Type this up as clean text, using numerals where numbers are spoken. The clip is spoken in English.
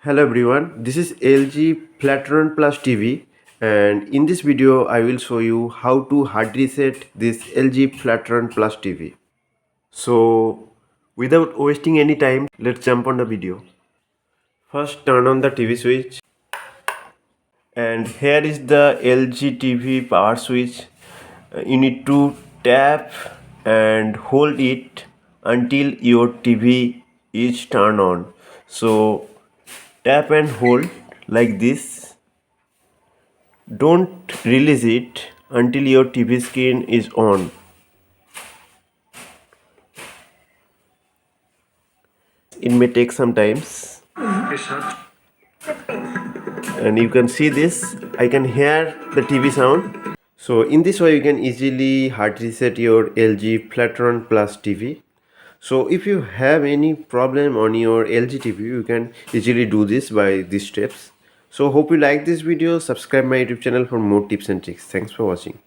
Hello everyone, this is LG Flatron Plus TV, and in this video I will show you how to hard reset this LG Flatron Plus TV. So without wasting any time, let's jump on the video. First turn on the TV switch, and here is the LG TV power switch. You need to tap and hold it until your TV is turned on. So tap and hold like this. Don't release it until your TV screen is on. It may take some times. And you can see this. I can hear the TV sound. So in this way you can easily hard reset your LG Flatron Plus TV. So if you have any problem on your LG TV, you can easily do this by these steps. So hope you like this video. Subscribe my YouTube channel for more tips and tricks. Thanks for watching.